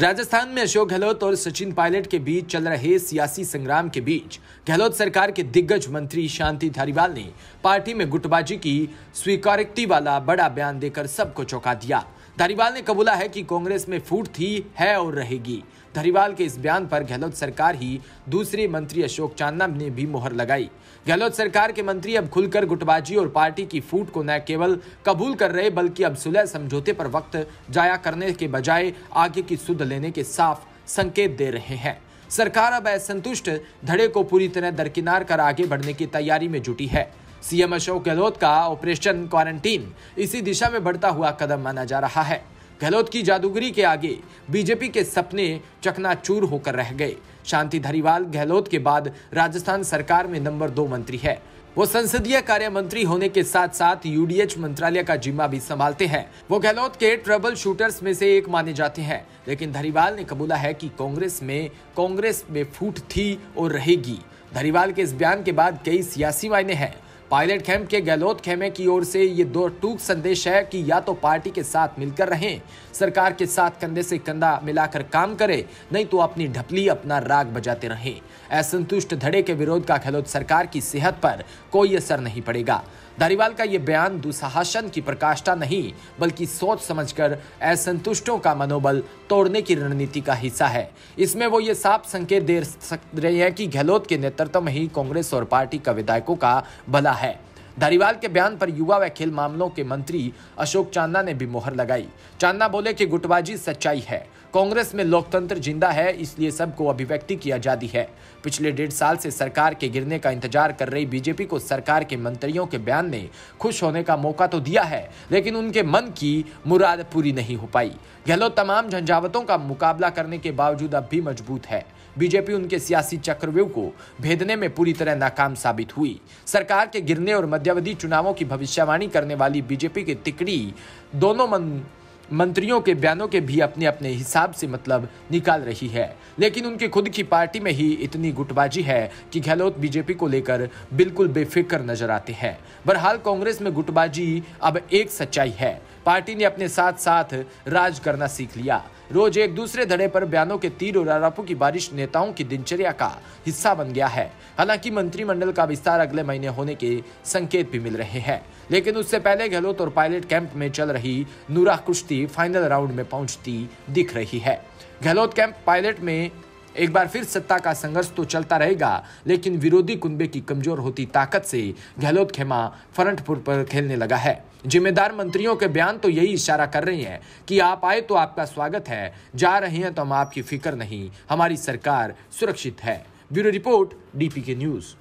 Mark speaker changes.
Speaker 1: राजस्थान में अशोक गहलोत और सचिन पायलट के बीच चल रहे सियासी संग्राम के बीच गहलोत सरकार के दिग्गज मंत्री शांति धारीवाल ने पार्टी में गुटबाजी की स्वीकारोक्ति वाला बड़ा बयान देकर सबको चौंका दिया। धारीवाल ने कबूला है कि कांग्रेस में फूट थी, है और रहेगी। धारीवाल के इस बयान पर गहलोत सरकार ही दूसरे मंत्री अशोक चांदना ने भी मुहर लगाई। गहलोत सरकार के मंत्री अब खुलकर गुटबाजी और पार्टी की फूट को न केवल कबूल कर रहे बल्कि अब सुलह समझौते पर वक्त जाया करने के बजाय आगे की सुध लेने के साफ संकेत दे रहे हैं। सरकार अब असंतुष्ट धड़े को पूरी तरह दरकिनार कर आगे बढ़ने की तैयारी में जुटी है। सीएम अशोक गहलोत का ऑपरेशन क्वारंटीन इसी दिशा में बढ़ता हुआ कदम माना जा रहा है। गहलोत की जादूगरी के आगे बीजेपी के सपने चकनाचूर होकर रह गए। शांति धारीवाल गहलोत के बाद राजस्थान सरकार में नंबर 2 मंत्री है। वो संसदीय कार्य मंत्री होने के साथ साथ यूडीएच मंत्रालय का जिम्मा भी संभालते हैं। वो गहलोत के ट्रबल शूटर्स में से एक माने जाते हैं। लेकिन धारीवाल ने कबूला है कि कांग्रेस में फूट थी और रहेगी। धारीवाल के इस बयान के बाद कई सियासी मायने हैं। पायलट कैंप के गहलोत खेमे की ओर से ये दो टूक संदेश है कि या तो पार्टी के साथ मिलकर रहें, सरकार के साथ कंधे से कंधा मिलाकर काम करें, नहीं तो अपनी ढपली अपना राग बजाते रहें। असंतुष्ट धड़े के विरोध का गहलोत सरकार की सेहत पर कोई असर नहीं पड़ेगा। धारीवाल का ये बयान दुस्शासन की प्रकाष्ठा नहीं बल्कि सोच समझकर असंतुष्टों का मनोबल तोड़ने की रणनीति का हिस्सा है। इसमें वो ये साफ संकेत दे रहे हैं कि गहलोत के नेतृत्व में ही कांग्रेस और पार्टी का विधायकों का भला है। धारीवाल के बयान पर युवा व खेल मामलों के मंत्री अशोक चांदना ने भी मोहर लगाई। चांदना बोले कि गुटबाजी सच्चाई है, कांग्रेस में लोकतंत्र जिंदा है, इसलिए सबको अभिव्यक्ति की आजादी है। पिछले 1.5 साल से सरकार के गिरने का इंतजार कर रही बीजेपी को सरकार के मंत्रियों के बयान ने खुश होने का मौका तो दिया है, लेकिन उनके मन की मुराद पूरी नहीं हो पाई। गहलोत तमाम झंझावतों का मुकाबला करने के बावजूद अब भी मजबूत है। बीजेपी उनके सियासी चक्रव्यूह को भेदने में पूरी तरह नाकाम साबित हुई। सरकार के गिरने और मध्यावधि चुनावों की भविष्यवाणी करने वाली बीजेपी की तिकड़ी दोनों मंत्रियों के बयानों के भी अपने अपने हिसाब से मतलब निकाल रही है, लेकिन उनकी खुद की पार्टी में ही इतनी गुटबाजी है कि गहलोत बीजेपी को लेकर बिल्कुल बेफिक्र नजर आते हैं। बहरहाल कांग्रेस में गुटबाजी अब एक सच्चाई है। पार्टी ने अपने साथ साथ राज करना सीख लिया। रोज एक दूसरे धड़े पर बयानों के तीर और आरोपों की बारिश नेताओं की दिनचर्या का हिस्सा बन गया है। हालांकि मंत्रिमंडल का विस्तार अगले महीने होने के संकेत भी मिल रहे हैं, लेकिन उससे पहले गहलोत और पायलट कैंप में चल रही नूराह कुश्ती फाइनल राउंड में पहुंचती दिख रही है। गहलोत कैंप पायलट में एक बार फिर सत्ता का संघर्ष तो चलता रहेगा, लेकिन विरोधी कुनबे की कमजोर होती ताकत से गहलोत खेमा फ्रंट फुट पर खेलने लगा है। जिम्मेदार मंत्रियों के बयान तो यही इशारा कर रहे हैं कि आप आए तो आपका स्वागत है, जा रहे हैं तो हम आपकी फिक्र नहीं, हमारी सरकार सुरक्षित है। Bureau report, DPK news.